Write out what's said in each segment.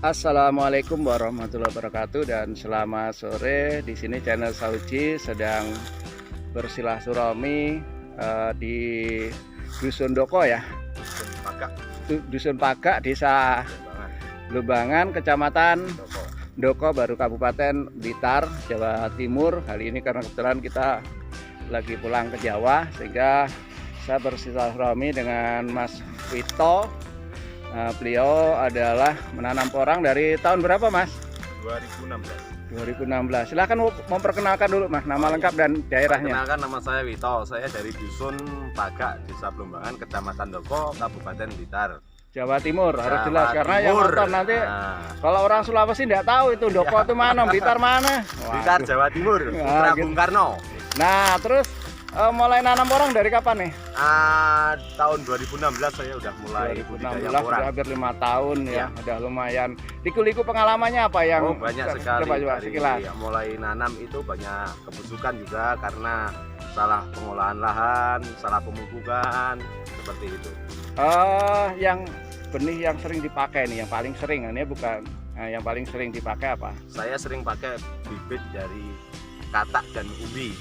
Assalamualaikum warahmatullahi wabarakatuh dan selamat sore. Di sini channel Sauji sedang bersilaturahmi di Dusun Doko ya. Dusun Pagak, Desa Lumbangan, Kecamatan Doko, baru Kabupaten Blitar, Jawa Timur. Kali ini karena kebetulan kita lagi pulang ke Jawa, sehingga saya bersilaturahmi dengan Mas Wito. Beliau adalah menanam porang dari tahun berapa, Mas? 2016. Silahkan memperkenalkan dulu, Mas, nama lengkap dan daerahnya. Perkenalkan, nama saya Wito. Saya dari Dusun Pagak, Desa Lumbangan, Kecamatan Doko, Kabupaten Blitar, Jawa Timur. Harus Jawa jelas karena yang Timur. nonton nanti kalau orang Sulawesi tidak tahu itu Doko itu mana, Blitar mana. Blitar, Jawa Timur, Putra gitu. Bung Karno. Nah, terus mulai nanam porang dari kapan nih? Tahun 2016 saya udah mulai 2016, budidaya porang. sudah hampir 5 tahun ya, udah lumayan. Liku-liku pengalamannya apa yang Banyak sekali. coba Dari sekilas. mulai nanam itu banyak kebusukan juga karena salah pengolahan lahan, salah pemupukan, seperti itu. Yang benih yang sering dipakai nih, yang paling sering ini bukan yang paling sering dipakai apa? Saya sering pakai bibit dari katak dan ubi.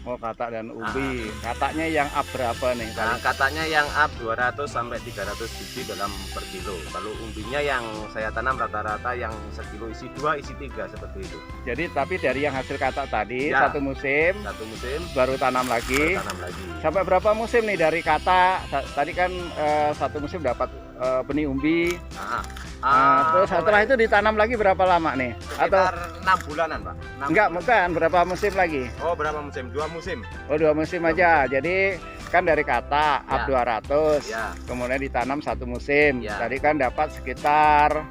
Oh, katak dan ubi. Kataknya yang up berapa nih? Katanya yang up 200 sampai 300 biji dalam per kilo. Kalau umbinya yang saya tanam rata-rata yang sekilo isi 2, isi 3 seperti itu. Jadi tapi dari yang hasil katak tadi Ya. satu musim Satu musim baru tanam lagi. tanam lagi. Sampai berapa musim nih dari katak? Tadi kan satu musim dapat benih umbi. Terus setelah itu ditanam lagi berapa lama nih? Sekitar 6 bulanan, Pak. Enggak, bukan, berapa musim lagi? Oh, berapa musim? 2 musim. Oh, 2 musim aja. Jadi kan dari katak up 200, Ya. kemudian ditanam satu musim. Ya. Tadi kan dapat sekitar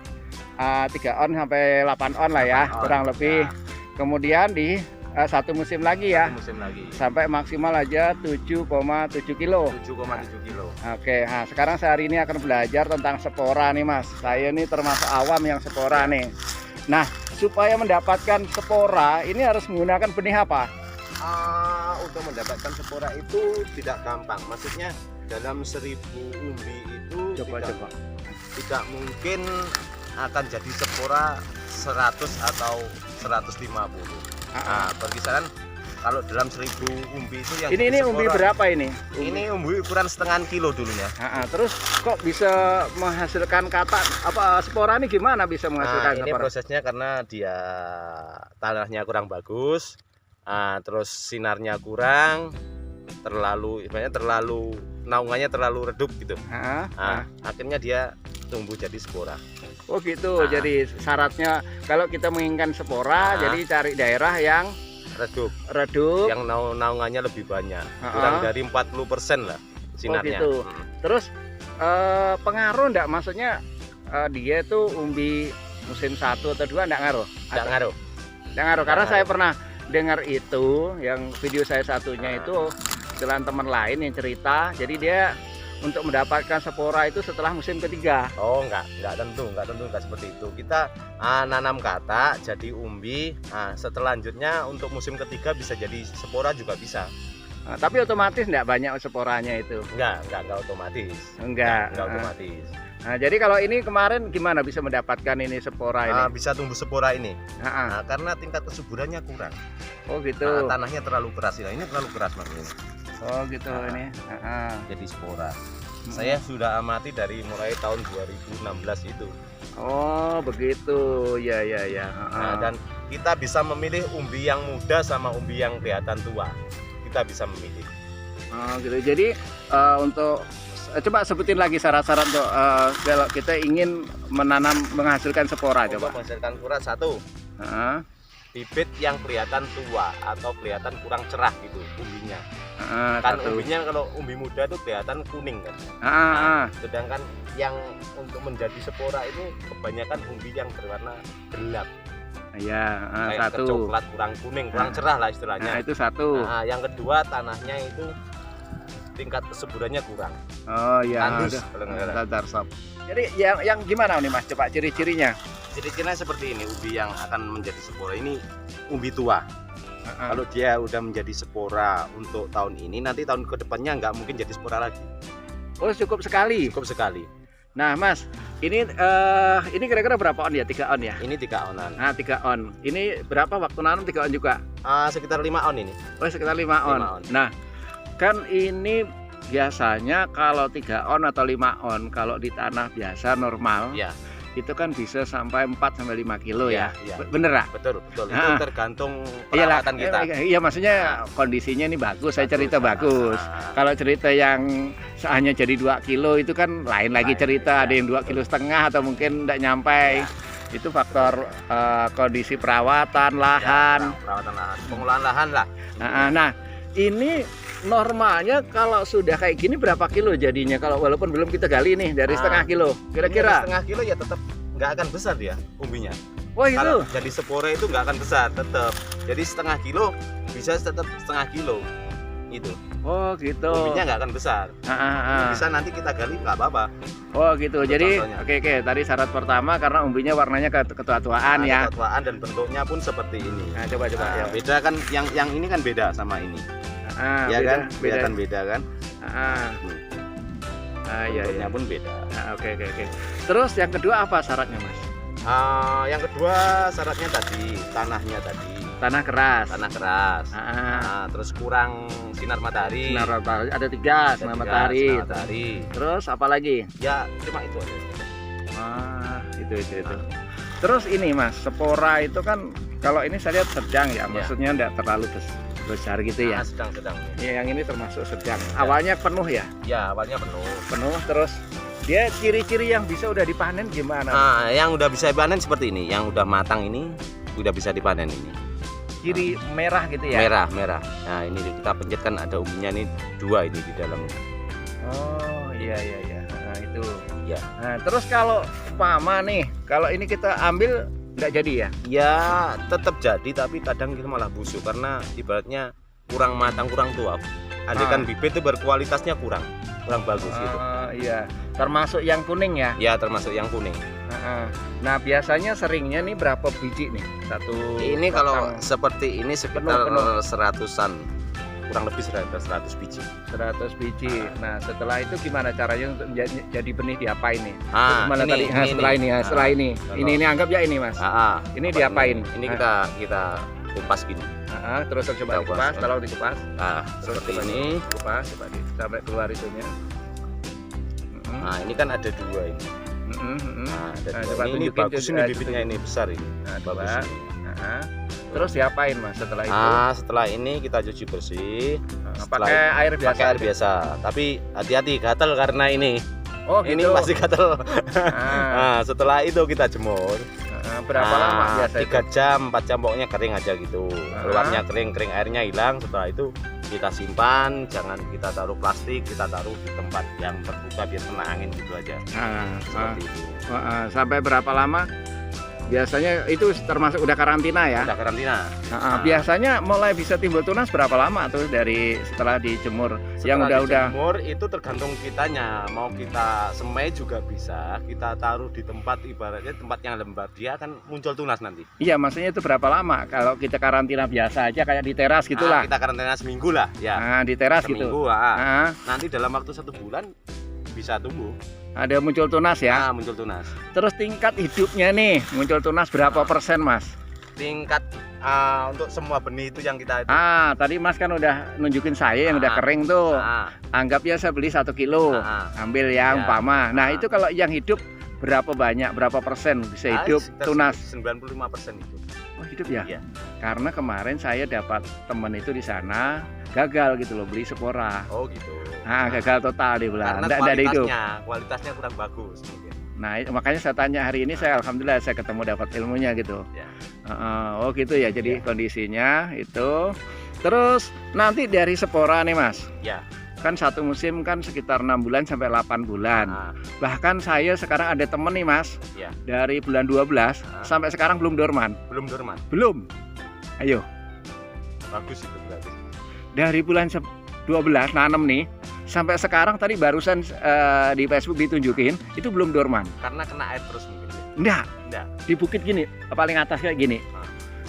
3 on sampai 8 on lah ya, 8 on, kurang lebih. ya. Kemudian di satu musim lagi ya, Satu musim lagi. sampai maksimal aja 7,7 kilo. 7,7 kilo. Oke, nah sekarang saya hari ini akan belajar tentang spora nih, Mas. Saya ini termasuk awam yang spora nih. Nah, supaya mendapatkan spora ini harus menggunakan benih apa? Untuk mendapatkan spora itu tidak gampang. Maksudnya dalam 1000 umbi itu tidak mungkin akan jadi spora 100 atau 150. Berkisaran kalau dalam 1000 umbi itu yang Ini jadi umbi spora, berapa ini? Ini umbi ukuran setengah kilo dulunya. Terus kok bisa menghasilkan katak apa spora ini gimana bisa menghasilkan Ini spora? prosesnya karena dia tanahnya kurang bagus, terus sinarnya kurang, terlalu naungannya terlalu redup gitu. Akhirnya dia tumbuh jadi spora. Oh gitu. Jadi syaratnya kalau kita menginginkan spora, jadi cari daerah yang redup, yang naungannya lebih banyak, kurang dari 40% lah sinarnya. Oh gitu. Terus pengaruh enggak, maksudnya dia itu umbi musim 1 atau 2 enggak ngaruh? Enggak ngaruh. Enggak ngaruh karena saya pernah dengar itu, yang video saya satunya itu dengan teman lain yang cerita, jadi dia untuk mendapatkan spora itu setelah musim ketiga. Oh, enggak tentu seperti itu. Kita nanam katak jadi umbi, setelanjutnya untuk musim ketiga bisa jadi spora juga bisa. Tapi otomatis enggak banyak sporanya itu? Enggak otomatis. Enggak otomatis. Nah, jadi kalau ini kemarin gimana bisa mendapatkan ini spora ini? Bisa tumbuh spora ini. Karena tingkat kesuburannya kurang. Oh gitu. Tanahnya terlalu keras. Nah, ini terlalu keras makanya. Oh gitu ini. Jadi spora. Saya sudah amati dari mulai tahun 2016 itu. Oh begitu, ya. Dan kita bisa memilih umbi yang muda sama umbi yang kelihatan tua. Kita bisa memilih. Oh gitu. Jadi untuk coba sebutin lagi syarat-syarat untuk kalau kita ingin menghasilkan spora. Untuk Coba. menghasilkan spora, 1. Bibit yang kelihatan tua atau kelihatan kurang cerah gitu umbinya. Kan umbinya kalau umbi muda itu kelihatan kuning kan. Sedangkan yang untuk menjadi spora itu kebanyakan umbi yang berwarna gelap. Ya, kayak 1. coklat, kurang kuning, kurang cerah lah istilahnya. Itu 1. Yang kedua, tanahnya itu tingkat kesuburannya kurang. Oh ya. Tandus kalau nggak salah. Jadi yang gimana nih, Mas? Coba ciri-cirinya. Ciri-cirinya seperti ini. Umbi yang akan menjadi spora ini umbi tua. Kalau dia udah menjadi spora untuk tahun ini, nanti tahun kedepannya nggak mungkin jadi spora lagi. Oh, cukup sekali. Cukup sekali. Nah, Mas, Ini kira-kira berapa on ya? 3 on ya? Ini 3 onan. Nah, 3 on. Ini berapa waktu nanam 3 on juga? Sekitar 5 on ini. Oh, sekitar 5 on. 5 on. Nah, kan ini biasanya kalau 3 on atau 5 on kalau di tanah biasa normal, Ya. itu kan bisa sampai 4 sampai 5 kilo ya. Ya. Bener lah. Betul. Itu Ah. tergantung Iyalah, perawatan kita. iya maksudnya kondisinya ini bagus, saya cerita bagus. Kalau cerita yang hanya jadi 2 kilo itu kan lain lagi Lain, cerita, ya, ada yang 2,5 kilo atau mungkin tidak nyampe. Ya. Itu faktor kondisi perawatan lahan. Ya, perawatan lahan, pengolahan lahan lah. Nah, ini normalnya kalau sudah kayak gini berapa kilo jadinya kalau walaupun belum kita gali nih dari setengah kilo kira-kira? Ini setengah kilo ya tetap nggak akan besar dia umbinya. Wah itu. Kalau jadi spora itu nggak akan besar tetap. Jadi setengah kilo bisa tetap setengah kilo itu. Oh gitu. Umbinya nggak akan besar. Bisa nanti kita gali nggak apa-apa. Oh gitu. Untuk Jadi contohnya. oke. Tadi syarat pertama karena umbinya warnanya ketua-tuaan ya. Ketuaan dan bentuknya pun seperti ini. Nah, coba ya. Beda kan yang ini kan beda sama ini. Ya beda, kan? Kelihatan beda kan? Iya. Bentuknya pun beda. Oke. Terus yang kedua apa syaratnya mas? Yang kedua syaratnya tadi tanahnya tadi. Tanah keras. Tanah keras. Terus kurang sinar matahari. Sinar matahari ada 3 sinar matahari. Terus apa lagi? Ya cuma itu aja. Itu. Terus ini mas, spora itu kan kalau ini saya lihat sedang ya, maksudnya tidak terlalu besar gitu ya. Sedang. Ya, yang ini termasuk sedang. Awalnya penuh ya? Ya awalnya penuh. Terus dia ciri-ciri yang bisa udah dipanen gimana? Yang udah bisa dipanen seperti ini, yang udah matang ini udah bisa dipanen ini. Ciri merah gitu ya? Merah. Nah ini kita pencet kan ada umbinya nih 2 ini di dalam. Oh iya. Nah itu. Ya. Nah terus kalau umpama nih, kalau ini kita ambil nggak jadi ya? Ya tetap jadi tapi kadang kita malah busuk karena ibaratnya kurang matang, kurang tua. Andekan bibit itu berkualitasnya kurang bagus gitu. Iya, termasuk yang kuning ya? Ya termasuk yang kuning. Nah biasanya seringnya nih berapa biji nih? Ini kalau seperti ini sekitar penuh. 100-an, kurang lebih 100 biji. 100 biji. Nah setelah itu gimana caranya untuk jadi benih diapain nih? Ini, tadi? Setelah ini. Ini anggap ya ini mas. Ini diapain? Ini kita kupas gini. Terus coba dikupas, kalau dikupas. Terus seperti ini. Kupas, coba sampai keluar itunya. Nah ini kan ada 2 ini. Ada 2 ini bagus ini bibitnya ini besar ini. Bagus ini. Terus diapain mas setelah itu? Setelah ini kita cuci bersih. Pakai air biasa. Pakai air biasa. Tapi hati-hati gatal karena ini. Oh gitu. Ini masih gatal. Setelah itu kita jemur. Berapa lama biasa? 3 jam, 4 jam pokoknya kering aja gitu. Luarnya kering, airnya hilang. Setelah itu kita simpan, jangan kita taruh plastik, kita taruh di tempat yang terbuka biar kena angin gitu aja. Seperti itu. Sampai berapa lama? Biasanya itu termasuk udah karantina ya? Udah karantina. Biasanya mulai bisa timbul tunas berapa lama tuh dari setelah dijemur? Setelah dijemur itu tergantung kitanya. Mau kita semai juga bisa. Kita taruh di tempat ibaratnya tempat yang lembab, dia akan muncul tunas nanti. Iya, maksudnya itu berapa lama? Kalau kita karantina biasa aja kayak di teras gitulah. Kita karantina seminggu lah ya. Di teras seminggu, gitu. Nanti dalam waktu 1 bulan bisa tumbuh. Ada muncul tunas ya? Muncul tunas. Terus tingkat hidupnya nih, muncul tunas berapa persen mas? Tingkat untuk semua benih itu yang kita itu. Tadi mas kan udah nunjukin saya yang udah kering tuh. Anggap ya saya beli 1 kilo, ambil yang umpama. Nah itu kalau yang hidup berapa banyak, berapa persen bisa hidup tunas? 95% hidup. Oh hidup ya? Iya. Karena kemarin saya dapat temen itu di sana gagal gitu loh beli spora. Oh gitu. Gagal total dia bilang. Karena kualitasnya kurang bagus mungkin. Nah makanya saya tanya hari ini, saya alhamdulillah saya ketemu dapat ilmunya gitu. Ya. Oh gitu ya, jadi kondisinya itu. Terus nanti dari spora nih mas. Ya. Kan satu musim kan sekitar 6 bulan sampai 8 bulan. Bahkan saya sekarang ada temen nih mas, dari bulan 12 sampai sekarang belum dorman. Belum dorman? Belum. Ayo. Bagus itu berarti. Dari bulan 12 nanam nih sampai sekarang, tadi barusan di Facebook ditunjukin itu belum dorman. Karena kena air terus mungkin ya? Enggak. Di bukit gini, paling atas kayak gini.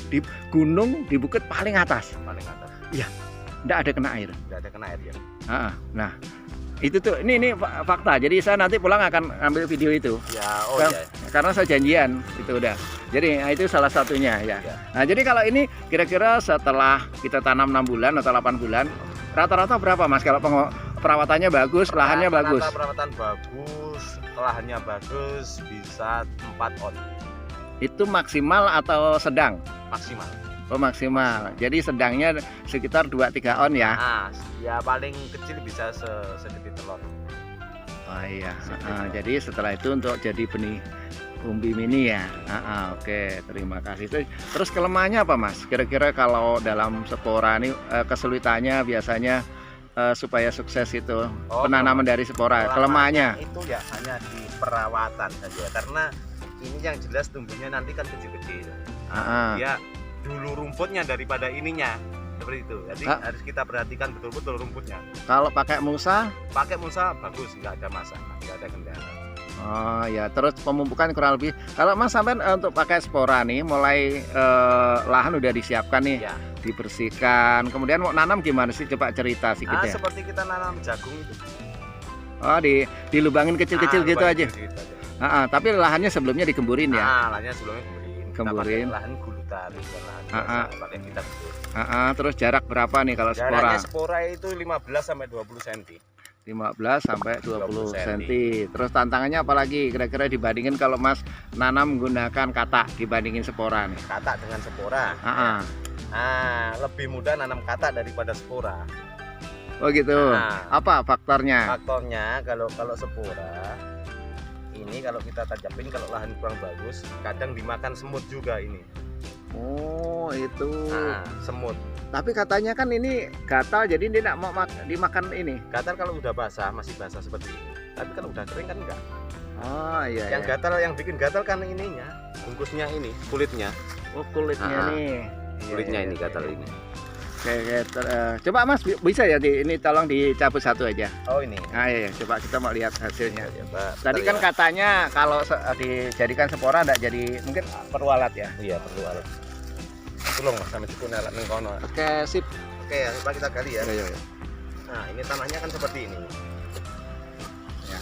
Di gunung, di bukit paling atas. Paling atas. Iya. Enggak ada kena air. Enggak ada kena air ya. Nah, Itu tuh, ini fakta. Jadi saya nanti pulang akan ambil video itu. Ya, oh Kar- ya. Karena saya janjian itu udah. Jadi itu salah satunya ya. Ya. Nah, jadi kalau ini kira-kira setelah kita tanam 6 bulan atau 8 bulan, rata-rata berapa Mas kalau perawatannya bagus, lahannya bagus? Perawatan bagus, lahannya bagus, bisa 4 on Itu maksimal atau sedang? maksimal. Oh, maksimal. Jadi sedangnya sekitar 2-3 on ya. Nah, ya paling kecil bisa segede telur. Oh iya. Jadi setelah itu untuk jadi benih umbi mini ya. Oke, terima kasih. Terus kelemahannya apa Mas? Kira-kira kalau dalam spora ini kesulitannya biasanya supaya sukses itu penanaman dari spora. Kelemahannya itu ya hanya di perawatan saja, karena ini yang jelas tumbuhnya nanti kan kecil-kecil. Ya dulu rumputnya daripada ininya seperti itu. Jadi harus kita perhatikan betul-betul rumputnya. Kalau pakai mulsa bagus, nggak ada masalah, nggak ada kendala. Oh ya, terus pemupukan kurang lebih. Kalau Mas sampai untuk pakai spora nih, mulai lahan udah disiapkan nih, Ya. dibersihkan. Kemudian mau nanam gimana sih? Coba cerita sedikit ya. Seperti kita nanam jagung itu. Oh, dilubangin kecil-kecil gitu aja. Gitu aja. Tapi lahannya sebelumnya digemburin ya. Lahannya sebelumnya gemburin. Gemburin. Kita pakai lahan gulutan, bukan lahan biasa, pakai kita betul. Terus jarak berapa nih kalau spora? Jaraknya spora itu 15 sampai 20 cm. 15 sampai 20 20 cm. Terus tantangannya apa lagi? Kira-kira dibandingin kalau Mas nanam menggunakan katak dibandingin spora nih. Katak dengan spora. Lebih mudah nanam katak daripada spora. Oh gitu. Apa faktornya? Faktornya kalau spora ini kalau kita tajapin, kalau lahan kurang bagus, kadang dimakan semut juga ini. Oh itu. Semut. Tapi katanya kan ini gatal, jadi dia tidak mau dimakan ini. Gatal kalau udah basah, masih basah seperti ini. Tapi kalau udah kering kan enggak. Oh iya. Yang gatal, yang bikin gatal kan ininya, bungkusnya ini, kulitnya. Oh kulitnya nih. Kulitnya Iya, ini gatal ini. Oke, coba Mas bisa ya ini tolong dicabut satu aja. Oh ini. Iya, coba kita mau lihat hasilnya. Ya, Pak. Tadi kan katanya kalau dijadikan spora enggak jadi, mungkin perlu alat ya. Iya, perlu alat. Tolong Mas sampai cukup alat ning kono. Oke, sip. Oke, ya, coba kita gali ya. Iya. Nah, ini tanahnya kan seperti ini. Ya.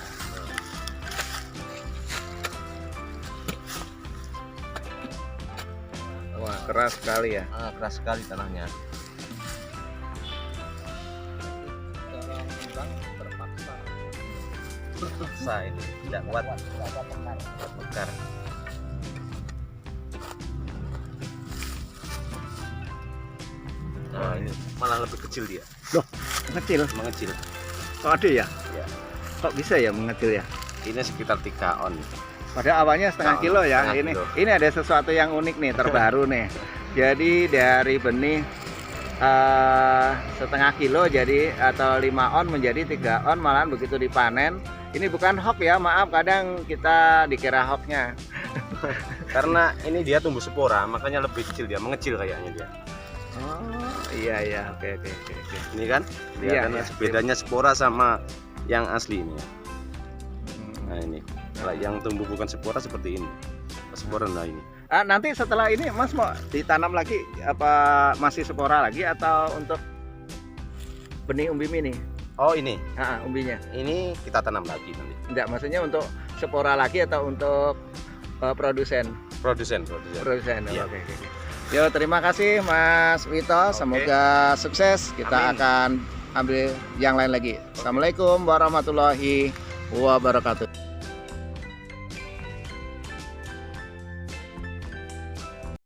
Wah, keras sekali ya. Keras sekali tanahnya. Terpaksa ini tidak kuat, bekar. Nah, ini malah lebih kecil dia. Loh, mengecil. Oh, ada ya? Ya. Kok bisa ya mengecil ya? Ini sekitar 3 on. Pada awalnya setengah kilo ya. Ini ada sesuatu yang unik nih, terbaru nih. Jadi dari benih setengah kilo jadi atau 5 on menjadi 3 on, malahan begitu dipanen. Ini bukan hoax ya, maaf kadang kita dikira hoaxnya. Karena ini dia tumbuh spora, makanya lebih kecil dia, mengecil kayaknya dia. Oh iya, oke. Ini kan, Iya, bedanya spora sama yang asli ini. Nah ini, yang tumbuh bukan spora seperti ini. Spora nah ini. Nanti setelah ini Mas mau ditanam lagi apa masih spora lagi atau untuk benih umbi mini? Oh ini, umbinya. ini kita tanam lagi nanti. Enggak, maksudnya untuk spora lagi atau untuk produsen? Produsen. Iya. Oke. Yo, terima kasih Mas Wito. Semoga sukses. Kita akan ambil yang lain lagi. Assalamualaikum warahmatullahi wabarakatuh.